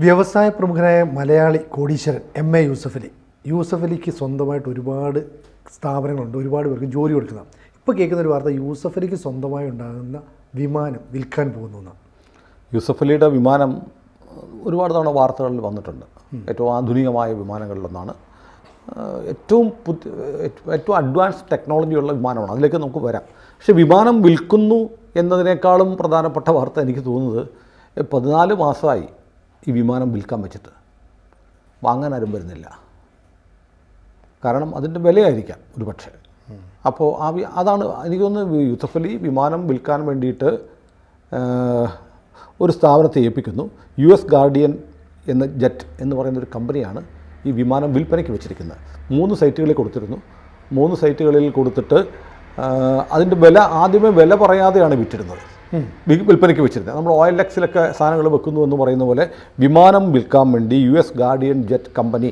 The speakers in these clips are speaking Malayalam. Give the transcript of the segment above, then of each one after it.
വ്യവസായ പ്രമുഖനായ മലയാളി കോടീശ്വരൻ എം.എ. യൂസഫ് അലിക്ക് സ്വന്തമായിട്ട് ഒരുപാട് സ്ഥാപനങ്ങളുണ്ട്, ഒരുപാട് പേർക്ക് ജോലി കൊടുക്കുന്ന. ഇപ്പോൾ കേൾക്കുന്ന ഒരു വാർത്ത യൂസഫ് അലിക്ക് സ്വന്തമായി ഉണ്ടാകുന്ന വിമാനം വിൽക്കാൻ പോകുന്നു. യൂസഫ് അലിയുടെ വിമാനം ഒരുപാട് തവണ വാർത്തകളിൽ വന്നിട്ടുണ്ട്. ഏറ്റവും ആധുനികമായ വിമാനങ്ങളിലൊന്നാണ്, ഏറ്റവും അഡ്വാൻസ് ടെക്നോളജിയുള്ള വിമാനമാണ്. അതിലേക്ക് നമുക്ക് വരാം. പക്ഷേ വിമാനം വിൽക്കുന്നു എന്നതിനേക്കാളും പ്രധാനപ്പെട്ട വാർത്ത എനിക്ക് തോന്നുന്നത് 14 മാസമായി ഈ വിമാനം വിൽക്കാൻ വെച്ചിട്ട് വാങ്ങാൻ ആരും വരുന്നില്ല. കാരണം അതിൻ്റെ വിലയായിരിക്കാം ഒരു പക്ഷേ. അപ്പോൾ അതാണ് എനിക്ക് തോന്നുന്നത്. യൂസഫ് അലി വിമാനം വിൽക്കാൻ വേണ്ടിയിട്ട് ഒരു സ്ഥാപനത്തെ ഏൽപ്പിക്കുന്നു. US ഗാർഡിയൻ എന്ന ജെറ്റ് എന്ന് പറയുന്നൊരു കമ്പനിയാണ് ഈ വിമാനം വിൽപ്പനയ്ക്ക് വെച്ചിരിക്കുന്നത്. 3 സൈറ്റുകളിൽ കൊടുത്തിരുന്നു. 3 സൈറ്റുകളിൽ കൊടുത്തിട്ട് അതിൻ്റെ ആദ്യമേ വില പറയാതെയാണ് വിറ്റിരുന്നത്, വിൽപ്പനയ്ക്ക് വെച്ചിരുന്നത്. നമ്മൾ OLX സാധനങ്ങൾ വെക്കുന്നു എന്ന് പറയുന്ന പോലെ വിമാനം വിൽക്കാൻ വേണ്ടി US ഗാർഡിയൻ ജെറ്റ് കമ്പനി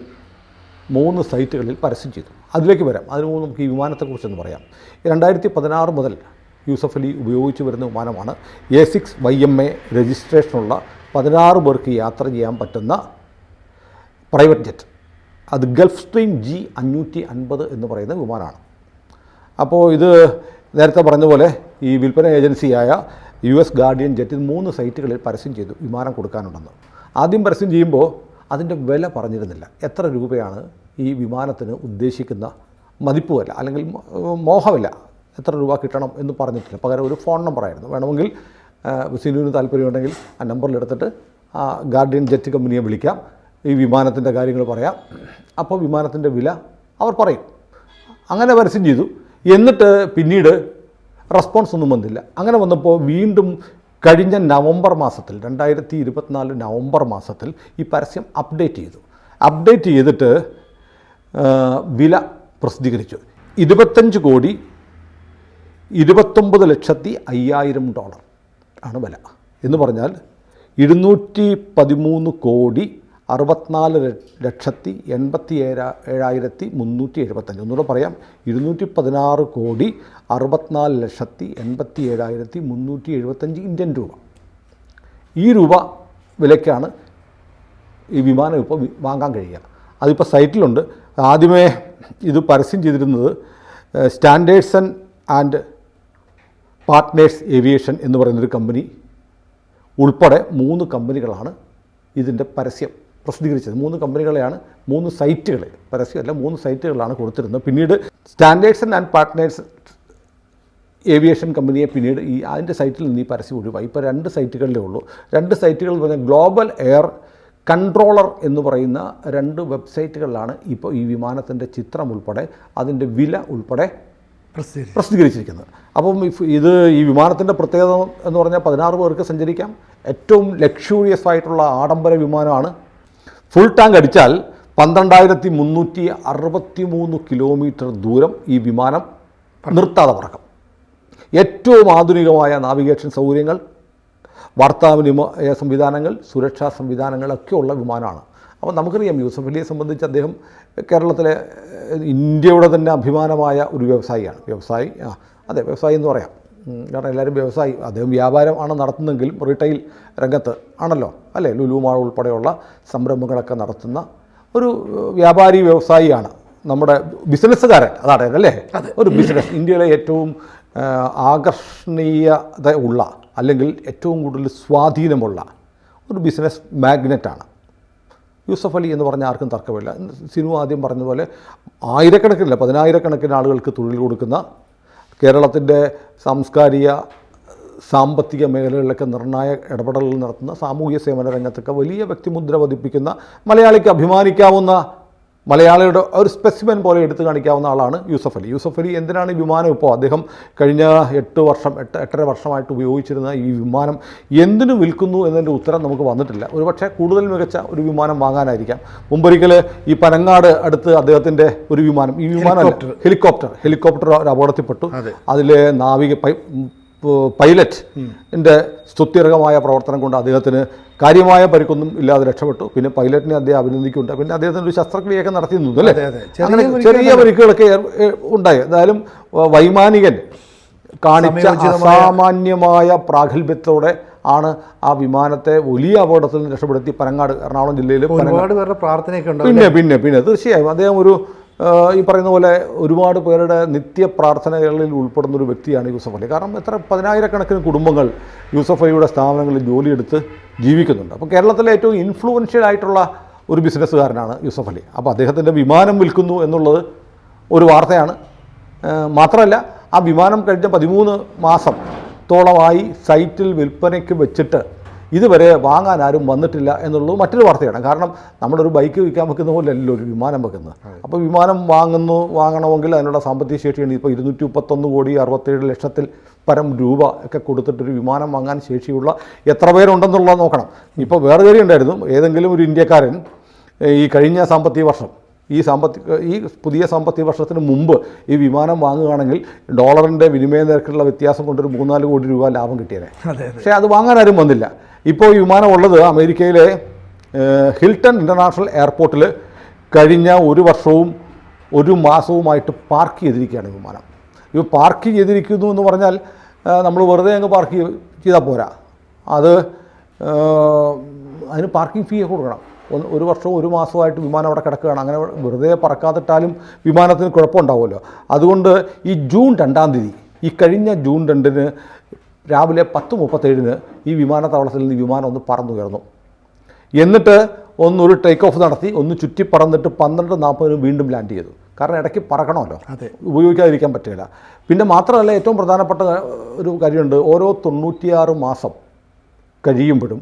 3 സൈറ്റുകളിൽ പരസ്യം ചെയ്തു. അതിലേക്ക് വരാം. അതിന് മുമ്പ് നമുക്ക് ഈ വിമാനത്തെക്കുറിച്ചൊന്ന് പറയാം. 2016 മുതൽ യൂസഫ് അലി ഉപയോഗിച്ച് വരുന്ന വിമാനമാണ് A6YMA രജിസ്ട്രേഷനുള്ള 16 പേർക്ക് യാത്ര ചെയ്യാൻ പറ്റുന്ന പ്രൈവറ്റ് ജെറ്റ്. അത് ഗൾഫ് സ്ട്രീം G550 എന്ന് പറയുന്ന വിമാനമാണ്. അപ്പോൾ ഇത് നേരത്തെ പറഞ്ഞ പോലെ ഈ വിൽപ്പന ഏജൻസിയായ US ഗാർഡിയൻ ജെറ്റിൽ 3 സൈറ്റുകളിൽ പരസ്യം ചെയ്തു വിമാനം കൊടുക്കാനുണ്ടെന്ന്. ആദ്യം പരസ്യം ചെയ്യുമ്പോൾ അതിൻ്റെ വില പറഞ്ഞിരുന്നില്ല. എത്ര രൂപയാണ് ഈ വിമാനത്തിന് ഉദ്ദേശിക്കുന്ന മതിപ്പുമല്ല, അല്ലെങ്കിൽ മോഹമില്ല, എത്ര രൂപ കിട്ടണം എന്ന് പറഞ്ഞിട്ടില്ല. പകരം ഒരു ഫോൺ നമ്പറായിരുന്നു. വേണമെങ്കിൽ സിനുവിന് താല്പര്യമുണ്ടെങ്കിൽ ആ നമ്പറിലെടുത്തിട്ട് ആ ഗാർഡിയൻ ജെറ്റ് കമ്പനിയെ വിളിക്കാം, ഈ വിമാനത്തിൻ്റെ കാര്യങ്ങൾ പറയാം. അപ്പോൾ വിമാനത്തിൻ്റെ വില അവർ പറയും. അങ്ങനെ പരസ്യം ചെയ്തു. എന്നിട്ട് പിന്നീട് റെസ്പോൺസ് ഒന്നും വന്നില്ല. അങ്ങനെ വന്നപ്പോൾ വീണ്ടും കഴിഞ്ഞ നവംബർ മാസത്തിൽ 2024 നവംബർ മാസത്തിൽ ഈ പരസ്യം അപ്ഡേറ്റ് ചെയ്തിട്ട് വില പ്രസിദ്ധീകരിച്ചു. $29,29,50,000 ആണ് വില. എന്ന് പറഞ്ഞാൽ 214,64,87,375. ഒന്നുകൂടെ പറയാം, 216,64,87,375 ഇന്ത്യൻ രൂപ. ഈ രൂപ വിലയ്ക്കാണ് ഈ വിമാനം ഇപ്പോൾ വാങ്ങാൻ കഴിയുക. അതിപ്പോൾ സൈറ്റിലുണ്ട്. ആദ്യമേ ഇത് പരസ്യം ചെയ്തിരുന്നത് സ്റ്റാൻഡേർഡ്സൺ ആൻഡ് പാർട്ട്നേഴ്സ് ഏവിയേഷൻ എന്ന് പറയുന്നൊരു കമ്പനി ഉൾപ്പെടെ 3 കമ്പനികളാണ് ഇതിൻ്റെ പരസ്യം പ്രസിദ്ധീകരിച്ചത്. 3 കമ്പനികളെയാണ്, 3 സൈറ്റുകളെ, പരസ്യമല്ല 3 സൈറ്റുകളാണ് കൊടുത്തിരുന്നത്. പിന്നീട് സ്റ്റാൻഡേർഡ്സൺ ആൻഡ് പാർട്ട്നേഴ്സ് ഏവിയേഷൻ കമ്പനിയെ പിന്നീട് അതിൻ്റെ സൈറ്റിൽ നിന്ന് ഈ പരസ്യം ഒഴിവായി. ഇപ്പോൾ 2 സൈറ്റുകളിലേ ഉള്ളൂ. 2 സൈറ്റുകൾ പറഞ്ഞാൽ ഗ്ലോബൽ എയർ കൺട്രോളർ എന്ന് പറയുന്ന 2 വെബ്സൈറ്റുകളിലാണ് ഇപ്പോൾ ഈ വിമാനത്തിൻ്റെ ചിത്രം ഉൾപ്പെടെ അതിൻ്റെ വില ഉൾപ്പെടെ പ്രസിദ്ധീകരിച്ചിരിക്കുന്നത്. അപ്പം ഈ വിമാനത്തിൻ്റെ പ്രത്യേകത എന്ന് പറഞ്ഞാൽ 16 പേർക്ക് സഞ്ചരിക്കാം. ഏറ്റവും ലക്ഷൂറിയസ് ആയിട്ടുള്ള ആഡംബര വിമാനമാണ്. ഫുൾ ടാങ്ക് അടിച്ചാൽ 12,363 കിലോമീറ്റർ ദൂരം ഈ വിമാനം നിർത്താതെ പറക്കും. ഏറ്റവും ആധുനികമായ നാവിഗേഷൻ സൗകര്യങ്ങൾ, വാർത്താവിനിമയ സംവിധാനങ്ങൾ, സുരക്ഷാ സംവിധാനങ്ങളൊക്കെ ഉള്ള വിമാനമാണ്. അപ്പോൾ നമുക്കറിയാം യൂസഫ് അലിയെ സംബന്ധിച്ച് അദ്ദേഹം കേരളത്തിലെ ഇന്ത്യയുടെ തന്നെ അഭിമാനമായ ഒരു വ്യവസായിയാണ്. വ്യവസായി എന്ന് പറയാം. കാരണം എല്ലാവരും വ്യവസായി, അദ്ദേഹം വ്യാപാരമാണ് നടത്തുന്നതെങ്കിലും റീറ്റെയിൽ രംഗത്ത് ആണല്ലോ, അല്ലേ? ലുലു മാൾ ഉൾപ്പെടെയുള്ള സംരംഭങ്ങളൊക്കെ നടത്തുന്ന ഒരു വ്യാപാരി വ്യവസായിയാണ്. നമ്മുടെ ബിസിനസ്സുകാരൻ അതാണ്, അല്ലേ? ഒരു ബിസിനസ്, ഇന്ത്യയിലെ ഏറ്റവും ആകർഷണീയത ഉള്ള, അല്ലെങ്കിൽ ഏറ്റവും കൂടുതൽ സ്വാധീനമുള്ള ഒരു ബിസിനസ് മാഗ്നറ്റാണ് യൂസഫ് അലി എന്ന് പറഞ്ഞാൽ ആർക്കും തർക്കമില്ല. സിനു ആദ്യം പറഞ്ഞതുപോലെ ആയിരക്കണക്കിനല്ല 10,000-കണക്കിന് ആളുകൾക്ക് തൊഴിൽ കൊടുക്കുന്ന, കേരളത്തിൻ്റെ സാംസ്കാരിക സാമ്പത്തിക മേഖലകളിലൊക്കെ നിർണായക ഇടപെടലുകൾ നടത്തുന്ന, സാമൂഹ്യ സേവന രംഗത്തൊക്കെ വലിയ വ്യക്തിമുദ്ര പതിപ്പിക്കുന്ന, മലയാളിക്ക് അഭിമാനിക്കാവുന്ന, മലയാളിയുടെ ഒരു സ്പെസിമെൻ പോലെ എടുത്തു കാണിക്കാവുന്ന ആളാണ് യൂസഫ് അലി. യൂസഫ് അലി എന്തിനാണ് ഈ വിമാനം ഇപ്പോൾ അദ്ദേഹം കഴിഞ്ഞ 8.5 വർഷമായിട്ട് ഉപയോഗിച്ചിരുന്ന ഈ വിമാനം എന്തിനു വിൽക്കുന്നു എന്നതിൻ്റെ ഉത്തരം നമുക്ക് വന്നിട്ടില്ല. ഒരുപക്ഷെ കൂടുതൽ മികച്ച ഒരു വിമാനം വാങ്ങാനായിരിക്കാം. മുമ്പൊരിക്കൽ ഈ പനങ്ങാട് അടുത്ത് അദ്ദേഹത്തിൻ്റെ ഒരു വിമാനം, ഈ വിമാനം ഹെലികോപ്റ്റർ ഒരു അപകടത്തിൽപ്പെട്ടു. അതിലെ പൈലറ്റിൻ്റെ സ്തുത്യർഹമായ പ്രവർത്തനം കൊണ്ട് അദ്ദേഹത്തിന് കാര്യമായ പരിക്കൊന്നും ഇല്ലാതെ രക്ഷപ്പെട്ടു. പിന്നെ പൈലറ്റിനെ അദ്ദേഹം അഭിനന്ദിക്കുന്നുണ്ട്. പിന്നെ അദ്ദേഹത്തിന് ഒരു ശസ്ത്രക്രിയയൊക്കെ നടത്തിയിരുന്നു, അല്ലേ? അങ്ങനെ ചെറിയ പരിക്കുകളൊക്കെ ഉണ്ടായി. എന്തായാലും വൈമാനികൻ കാണിച്ച അസാമാന്യമായ പ്രാഗൽഭ്യത്തോടെ ആണ് ആ വിമാനത്തെ വലിയ അപകടത്തിൽ നിന്ന് രക്ഷപ്പെടുത്തി പനങ്ങാട്, എറണാകുളം ജില്ലയിൽ ഒരുപാട് പേരുടെ പ്രാർത്ഥനയൊക്കെ ഉണ്ട്. പിന്നെ തീർച്ചയായും അദ്ദേഹം ഒരു ഈ പറയുന്ന പോലെ ഒരുപാട് പേരുടെ നിത്യ പ്രാർത്ഥനകളിൽ ഉൾപ്പെടുന്ന ഒരു വ്യക്തിയാണ് യൂസഫ് അലി. കാരണം എത്ര 10,000-കണക്കിന് കുടുംബങ്ങൾ യൂസഫ് അലിയുടെ സ്ഥാപനങ്ങളിൽ ജോലിയെടുത്ത് ജീവിക്കുന്നുണ്ട്. അപ്പോൾ കേരളത്തിലെ ഏറ്റവും ഇൻഫ്ലുവൻഷ്യൽ ആയിട്ടുള്ള ഒരു ബിസിനസ്സുകാരനാണ് യൂസഫ് അലി. അപ്പോൾ അദ്ദേഹത്തിൻ്റെ വിമാനം വിൽക്കുന്നു എന്നുള്ളത് ഒരു വാർത്തയാണ്. മാത്രമല്ല ആ വിമാനം കഴിഞ്ഞ 13 മാസത്തോളമായി സൈറ്റിൽ വിൽപ്പനയ്ക്ക് വെച്ചിട്ട് ഇതുവരെ വാങ്ങാൻ ആരും വന്നിട്ടില്ല എന്നുള്ളത് മറ്റൊരു വാർത്തയാണ്. കാരണം നമ്മളൊരു ബൈക്ക് വിൽക്കാൻ വെക്കുന്ന പോലെ അല്ലല്ലോ ഒരു വിമാനം വെക്കുന്നത്. അപ്പോൾ വിമാനം വാങ്ങണമെങ്കിൽ അതിനുള്ള സാമ്പത്തിക ശേഷിയാണ്. ഇപ്പോൾ 231,67,00,000 പരം രൂപ ഒക്കെ കൊടുത്തിട്ടൊരു വിമാനം വാങ്ങാൻ ശേഷിയുള്ള എത്ര പേരുണ്ടെന്നുള്ളത് നോക്കണം. ഇപ്പോൾ വേറെ കാര്യം ഉണ്ടായിരുന്നു, ഏതെങ്കിലും ഒരു ഇന്ത്യക്കാരൻ ഈ കഴിഞ്ഞ സാമ്പത്തിക വർഷം ഈ പുതിയ സാമ്പത്തിക വർഷത്തിന് മുമ്പ് ഈ വിമാനം വാങ്ങുകയാണെങ്കിൽ ഡോളറിൻ്റെ വിനിമയ നിരക്കിലുള്ള വ്യത്യാസം കൊണ്ടൊരു 3-4 കോടി രൂപ ലാഭം കിട്ടിയേനെ. പക്ഷേ അത് വാങ്ങാൻ ആരും വന്നില്ല. ഇപ്പോൾ ഈ വിമാനം ഉള്ളത് അമേരിക്കയിലെ ഹിൽട്ടൺ ഇൻ്റർനാഷണൽ എയർപോർട്ടിൽ കഴിഞ്ഞ 1 വർഷവും 1 മാസവുമായിട്ട് പാർക്ക് ചെയ്തിരിക്കുകയാണ് വിമാനം. ഇത് പാർക്ക് ചെയ്തിരിക്കുന്നു എന്ന് പറഞ്ഞാൽ നമ്മൾ വെറുതെ അങ്ങ് പാർക്ക് ചെയ്താൽ പോരാ, അതിന് പാർക്കിംഗ് ഫീ കൊടുക്കണം. 1 വർഷവും 1 മാസമായിട്ട് വിമാനം അവിടെ കിടക്കുകയാണ്. അങ്ങനെ വെറുതെ പറക്കാതിട്ടാലും വിമാനത്തിന് കുഴപ്പമുണ്ടാവുമല്ലോ. അതുകൊണ്ട് ഈ ജൂൺ 2-ാം തീയതി, ഈ കഴിഞ്ഞ ജൂൺ 2-ന് രാവിലെ 10:37-ന് ഈ വിമാനത്താവളത്തിൽ നിന്ന് വിമാനം ഒന്ന് പറന്നുയർന്നു. എന്നിട്ട് ഒരു ടേക്ക് ഓഫ് നടത്തി, ഒന്ന് ചുറ്റി പറന്നിട്ട് 12:40-ന് വീണ്ടും ലാൻഡ് ചെയ്തു. കാരണം ഇടയ്ക്ക് പറക്കണമല്ലോ, ഉപയോഗിക്കാതിരിക്കാൻ പറ്റില്ല. പിന്നെ മാത്രമല്ല, ഏറ്റവും പ്രധാനപ്പെട്ട ഒരു കാര്യമുണ്ട്, ഓരോ 96 മാസം കഴിയുമ്പോഴും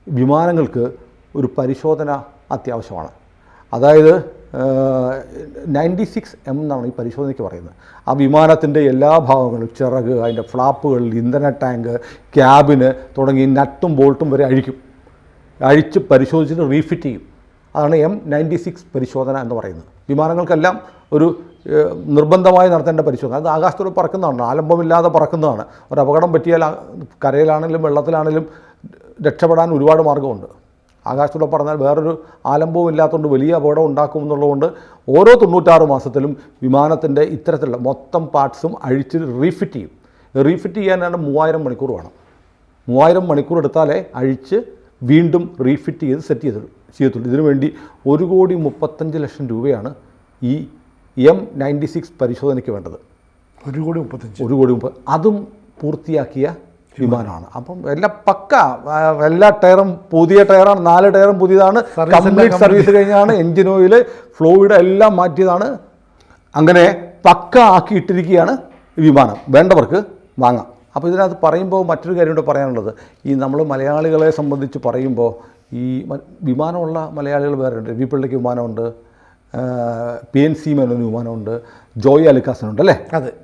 വിമാനങ്ങൾക്ക് ഒരു പരിശോധന അത്യാവശ്യമാണ്. അതായത് 96M എന്നാണ് ഈ പരിശോധനയ്ക്ക് പറയുന്നത്. ആ വിമാനത്തിൻ്റെ എല്ലാ ഭാഗങ്ങളും, ചിറക്, അതിൻ്റെ ഫ്ലാപ്പുകൾ, ഇന്ധന ടാങ്ക്, ക്യാബിന് തുടങ്ങി നട്ടും ബോൾട്ടും വരെ അഴിച്ച് പരിശോധിച്ചിട്ട് റീഫിറ്റ് ചെയ്യും. അതാണ് M96 പരിശോധന എന്ന് പറയുന്നത്. വിമാനങ്ങൾക്കെല്ലാം ഒരു നിർബന്ധമായി നടത്തേണ്ട പരിശോധന. അത് ആകാശത്തോടെ പറക്കുന്നതാണ്, ആലംബമില്ലാതെ പറക്കുന്നതാണ്. ഒരു അപകടം പറ്റിയാൽ കരയിലാണെങ്കിലും വെള്ളത്തിലാണെങ്കിലും രക്ഷപ്പെടാൻ ഒരുപാട് മാർഗ്ഗമുണ്ട്. ആകാശത്തൂടെ പറഞ്ഞാൽ വേറൊരു ആലംബവും ഇല്ലാത്തതുകൊണ്ട് വലിയ അപകടം ഉണ്ടാക്കുമെന്നുള്ളതുകൊണ്ട് ഓരോ 96 മാസത്തിലും വിമാനത്തിൻ്റെ ഇത്തരത്തിലുള്ള മൊത്തം പാർട്സും അഴിച്ച് റീഫിറ്റ് ചെയ്യും. റീഫിറ്റ് ചെയ്യാനാണ് 3000 മണിക്കൂർ വേണം. 3000 മണിക്കൂർ എടുത്താലേ അഴിച്ച് വീണ്ടും റീഫിറ്റ് ചെയ്ത് സെറ്റ് ചെയ്യത്തുള്ളൂ. ഇതിനു വേണ്ടി 1,35,00,000 രൂപയാണ് ഈ M96 പരിശോധനയ്ക്ക് വേണ്ടത്. 1,35,00,000. അതും പൂർത്തിയാക്കിയ വിമാനമാണ്. അപ്പം എല്ലാം പക്ക, എല്ലാ ടയറും പുതിയ ടയറാണ്, 4 ടയറും പുതിയതാണ്, കംപ്ലീറ്റ് സർവീസ് കഴിഞ്ഞാണ്, എൻജിൻ ഓയിൽ, ഫ്ലൂയിഡ് എല്ലാം മാറ്റിയതാണ്. അങ്ങനെ പക്ക ആക്കിയിട്ടിരിക്കുകയാണ് വിമാനം. വേണ്ടവർക്ക് വാങ്ങാം. അപ്പോൾ ഇതിനകത്ത് പറയുമ്പോൾ മറ്റൊരു കാര്യം കൂടെ പറയാനുള്ളത്, ഈ നമ്മൾ മലയാളികളെ സംബന്ധിച്ച് പറയുമ്പോൾ ഈ വിമാനമുള്ള മലയാളികൾ വേറെയുണ്ട്. രവി പിള്ളയ്ക്ക് വിമാനമുണ്ട്, PNC മേനോന് വിമാനമുണ്ട്, ജോയ് അലുക്കാസിനുണ്ട് അല്ലേ,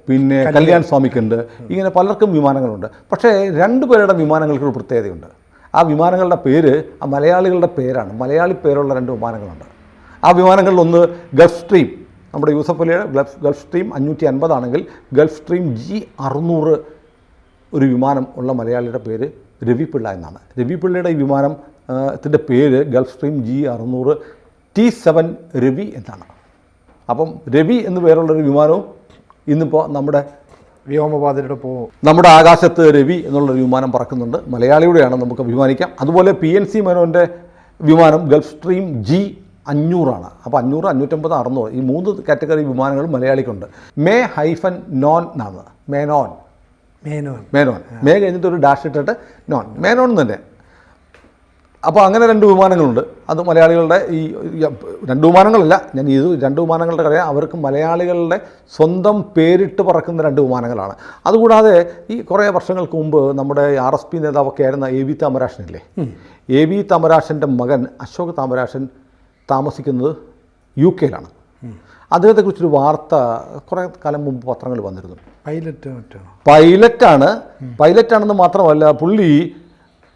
പിന്നെ കല്യാൺ സ്വാമിക്കുണ്ട്. ഇങ്ങനെ പലർക്കും വിമാനങ്ങളുണ്ട്. പക്ഷേ 2 പേരുടെ വിമാനങ്ങൾക്ക് ഒരു പ്രത്യേകതയുണ്ട്. ആ വിമാനങ്ങളുടെ പേര് ആ മലയാളികളുടെ പേരാണ്. മലയാളി പേരുള്ള 2 വിമാനങ്ങളുണ്ട്. ആ വിമാനങ്ങളിൽ ഒന്ന് ഗൾഫ് സ്ട്രീം, നമ്മുടെ യൂസഫ് അലിയുടെ ഗൾഫ് സ്ട്രീം 550 ആണെങ്കിൽ ഗൾഫ് സ്ട്രീം G600 ഒരു വിമാനം ഉള്ള മലയാളിയുടെ പേര് രവി പിള്ള എന്നാണ്. രവി പിള്ളയുടെ ഈ വിമാനത്തിൻ്റെ പേര് Gulf stream G600 T7 Ravi എന്നാണ്. അപ്പം രവി എന്ന് പേരുള്ളൊരു വിമാനവും ഇന്നിപ്പോൾ നമ്മുടെ വ്യോമപാതയുടെ നമ്മുടെ ആകാശത്ത് രവി എന്നുള്ളൊരു വിമാനം പറക്കുന്നുണ്ട്. മലയാളിയുടെയാണ്, നമുക്ക് അഭിമാനിക്കാം. അതുപോലെ PNC മേനോൻ്റെ വിമാനം ഗൾഫ് സ്ട്രീം G500 അപ്പോൾ 500, 550, 600 ഈ 3 കാറ്റഗറി വിമാനങ്ങൾ മലയാളിക്കുണ്ട്. -നോൻ എന്നാണ്. മേനോൻ മേ കഴിഞ്ഞിട്ട് ഒരു ഡാഷ് ഇട്ടിട്ട് നോൺ, മേനോൻ തന്നെ. അപ്പോൾ അങ്ങനെ 2 വിമാനങ്ങളുണ്ട്. അത് മലയാളികളുടെ ഈ 2 വിമാനങ്ങളല്ല, ഞാൻ ഇത് 2 വിമാനങ്ങളുടെ കാര്യം, അവർക്ക് മലയാളികളുടെ സ്വന്തം പേരിട്ട് പറക്കുന്ന 2 വിമാനങ്ങളാണ്. അതുകൂടാതെ ഈ കുറേ വർഷങ്ങൾക്ക് മുമ്പ് നമ്മുടെ RSP നേതാവൊക്കെ ആയിരുന്ന AV താമരാശനില്ലേ, AV താമരാശൻ്റെ മകൻ അശോക് താമരാശൻ താമസിക്കുന്നത് UK-ലാണ്. അദ്ദേഹത്തെക്കുറിച്ചൊരു വാർത്ത കുറേ കാലം മുമ്പ് പത്രങ്ങളിൽ വന്നിരുന്നു. പൈലറ്റാണെന്ന് മാത്രമല്ല, പുള്ളി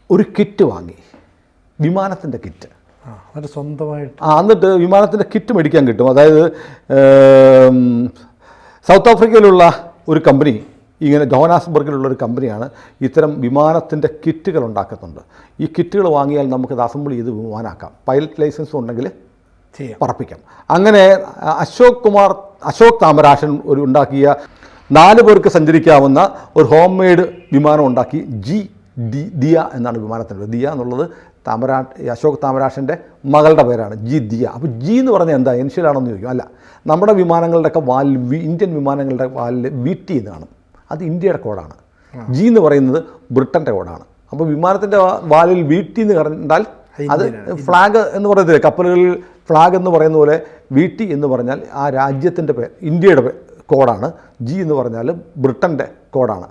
ഒരു കിറ്റ് വാങ്ങി, വിമാനത്തിൻ്റെ കിറ്റ്. സ്വന്തമായിട്ട് എന്നിട്ട് വിമാനത്തിൻ്റെ കിറ്റ് മേടിക്കാൻ കിട്ടും. അതായത് സൗത്ത് ആഫ്രിക്കയിലുള്ള ഒരു കമ്പനി, ഇങ്ങനെ ജോഹനാസ്ബർഗിലുള്ള ഒരു കമ്പനിയാണ് ഇത്തരം വിമാനത്തിൻ്റെ കിറ്റുകൾ ഉണ്ടാക്കുന്നുണ്ട്. ഈ കിറ്റുകൾ വാങ്ങിയാൽ നമുക്കത് അസംബിൾ ചെയ്ത് വിമാനാക്കാം. പൈലറ്റ് ലൈസൻസ് ഉണ്ടെങ്കിൽ പറപ്പിക്കാം. അങ്ങനെ അശോക് താമരാശൻ ഉണ്ടാക്കിയ 4 പേർക്ക് സഞ്ചരിക്കാവുന്ന ഒരു ഹോം മെയ്ഡ് വിമാനം ഉണ്ടാക്കി, ദിയ എന്നാണ് വിമാനത്തിൻ്റെ പേര്. ദിയ എന്നുള്ളത് അശോക് താമരാഷൻ്റെ മകളുടെ പേരാണ് ദിയ. അപ്പോൾ എന്ന് പറഞ്ഞാൽ എന്താ, ഇനിഷ്യലാണെന്ന് ചോദിക്കും. അല്ല, നമ്മുടെ വിമാനങ്ങളുടെയൊക്കെ വാലിൽ, ഇന്ത്യൻ വിമാനങ്ങളുടെ വാലിൽ VT എന്ന് കാണും. അത് ഇന്ത്യയുടെ കോഡാണ്. എന്ന് പറയുന്നത് ബ്രിട്ടൻ്റെ കോഡാണ്. അപ്പോൾ വിമാനത്തിൻ്റെ വാലിൽ VT എന്ന് കണ്ടാൽ അത് ഫ്ലാഗ് എന്ന് പറയുന്നില്ല, കപ്പലുകളിൽ ഫ്ലാഗ് എന്ന് പറയുന്ന പോലെ VT എന്ന് പറഞ്ഞാൽ ആ രാജ്യത്തിൻ്റെ പേര്, ഇന്ത്യയുടെ കോഡാണ്. എന്ന് പറഞ്ഞാൽ ബ്രിട്ടൻ്റെ കോഡാണ്.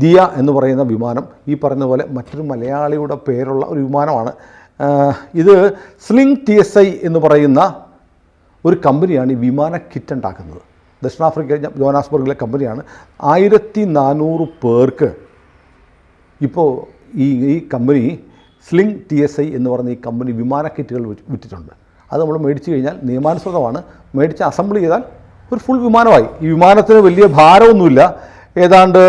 ദിയ എന്ന് പറയുന്ന വിമാനം ഈ പറഞ്ഞ പോലെ മറ്റൊരു മലയാളിയുടെ പേരുള്ള ഒരു വിമാനമാണ്. ഇത് സ്ലിംഗ് TSI എന്ന് പറയുന്ന ഒരു കമ്പനിയാണ് ഈ വിമാന കിറ്റ് ഉണ്ടാക്കുന്നത്. ദക്ഷിണാഫ്രിക്ക ജോഹാനസ്ബർഗിലെ കമ്പനിയാണ്. 1400 പേർക്ക് ഇപ്പോൾ ഈ കമ്പനി സ്ലിംഗ് TSI എന്ന് പറഞ്ഞ ഈ കമ്പനി വിമാന കിറ്റുകൾ വിറ്റിട്ടുണ്ട്. അത് നമ്മൾ മേടിച്ച് കഴിഞ്ഞാൽ നിയമാനുസൃതമാണ്. മേടിച്ച് അസംബിൾ ചെയ്താൽ ഒരു ഫുൾ വിമാനമായി. ഈ വിമാനത്തിന് വലിയ ഭാരമൊന്നുമില്ല. ഏതാണ്ട്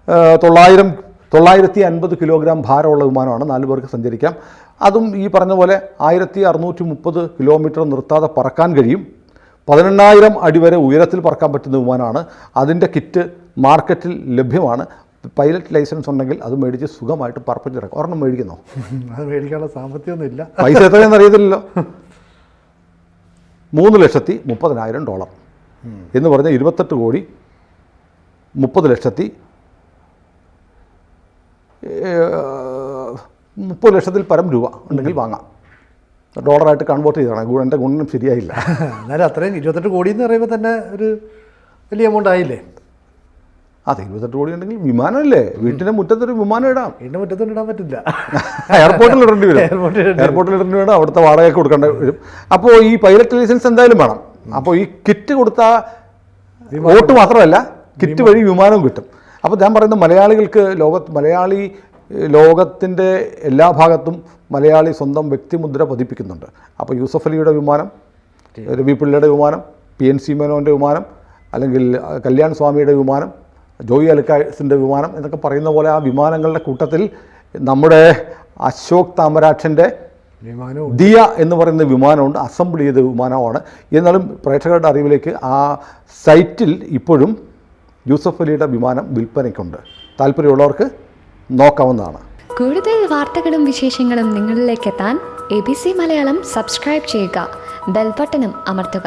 950 കിലോഗ്രാം ഭാരമുള്ള വിമാനമാണ്. 4 പേർക്ക് സഞ്ചരിക്കാം. അതും ഈ പറഞ്ഞ പോലെ 1630 കിലോമീറ്റർ നിർത്താതെ പറക്കാൻ കഴിയും. 18,000 അടി വരെ ഉയരത്തിൽ പറക്കാൻ പറ്റുന്ന വിമാനമാണ്. അതിൻ്റെ കിറ്റ് മാർക്കറ്റിൽ ലഭ്യമാണ്. പൈലറ്റ് ലൈസൻസ് ഉണ്ടെങ്കിൽ അത് മേടിച്ച് സുഖമായിട്ട് പറപ്പിച്ചിറക്കും. ഒരെണ്ണം മേടിക്കുന്നോ? അത് മേടിക്കാനുള്ള സാമ്പത്തികമൊന്നും ഇല്ല. പൈസ എത്രയെന്ന് അറിയത്തില്ലല്ലോ. $3,30,000 എന്ന് പറഞ്ഞാൽ 28 കോടി 30 ലക്ഷത്തി 30 ലക്ഷത്തിൽ പരം രൂപ ഉണ്ടെങ്കിൽ വാങ്ങാം. ഡോളറായിട്ട് കൺവേർട്ട് ചെയ്തതാണ്. എൻ്റെ ഗുണം ശരിയായില്ല. എന്നാലും അത്രയും 28 കോടി എന്ന് പറയുമ്പോൾ തന്നെ ഒരു വലിയ എമൗണ്ട് ആയില്ലേ? അതെ, 28 കോടി ഉണ്ടെങ്കിൽ വിമാനമല്ലേ, വീട്ടിൻ്റെ മുറ്റത്തൊരു വിമാനം ഇടാം. വീടിൻ്റെ മുറ്റത്തൊന്നും ഇടാൻ പറ്റില്ല. എയർപോർട്ടിൽ ഇടേണ്ടി വരും. എയർപോർട്ടിൽ ഇടേണ്ടി വരും. അവിടുത്തെ വാടകയൊക്കെ കൊടുക്കേണ്ടി വരും. അപ്പോൾ ഈ പൈലറ്റ് ലൈസൻസ് എന്തായാലും വേണം. അപ്പോൾ ഈ കിറ്റ് കൊടുത്താൽ വോട്ട് മാത്രമല്ല, കിറ്റ് വഴി വിമാനവും കിട്ടും. അപ്പോൾ ഞാൻ പറയുന്നത് മലയാളികൾക്ക് ലോകത്തിൻ്റെ എല്ലാ ഭാഗത്തും മലയാളി സ്വന്തം വ്യക്തിമുദ്ര പതിപ്പിക്കുന്നുണ്ട്. അപ്പോൾ യൂസഫ് അലിയുടെ വിമാനം, രവി പിള്ളയുടെ വിമാനം, PNC മേനോൻ്റെ വിമാനം, അല്ലെങ്കിൽ കല്യാൺ സ്വാമിയുടെ വിമാനം, ജോയി അലുക്കാസിൻ്റെ വിമാനം എന്നൊക്കെ പറയുന്ന പോലെ ആ വിമാനങ്ങളുടെ കൂട്ടത്തിൽ നമ്മുടെ അശോക് താമരാക്ഷൻ്റെ ദിയ എന്ന് പറയുന്ന വിമാനമുണ്ട്. അസംബിൾ ചെയ്ത വിമാനമാണ്. എന്നാലും പ്രേക്ഷകരുടെ അറിവിലേക്ക് ആ സൈറ്റിൽ ഇപ്പോഴും യൂസഫ് അലിയുടെ വിമാനം വിൽപ്പനയ്ക്കുണ്ട്. താല്പര്യമുള്ളവർക്ക് നോക്കാവുന്നതാണ്. കൂടുതൽ വാർത്തകളും വിശേഷങ്ങളും നിങ്ങളിലേക്ക് എത്താൻ ABC മലയാളം സബ്സ്ക്രൈബ് ചെയ്യുക, ബെൽ ബട്ടണും അമർത്തുക.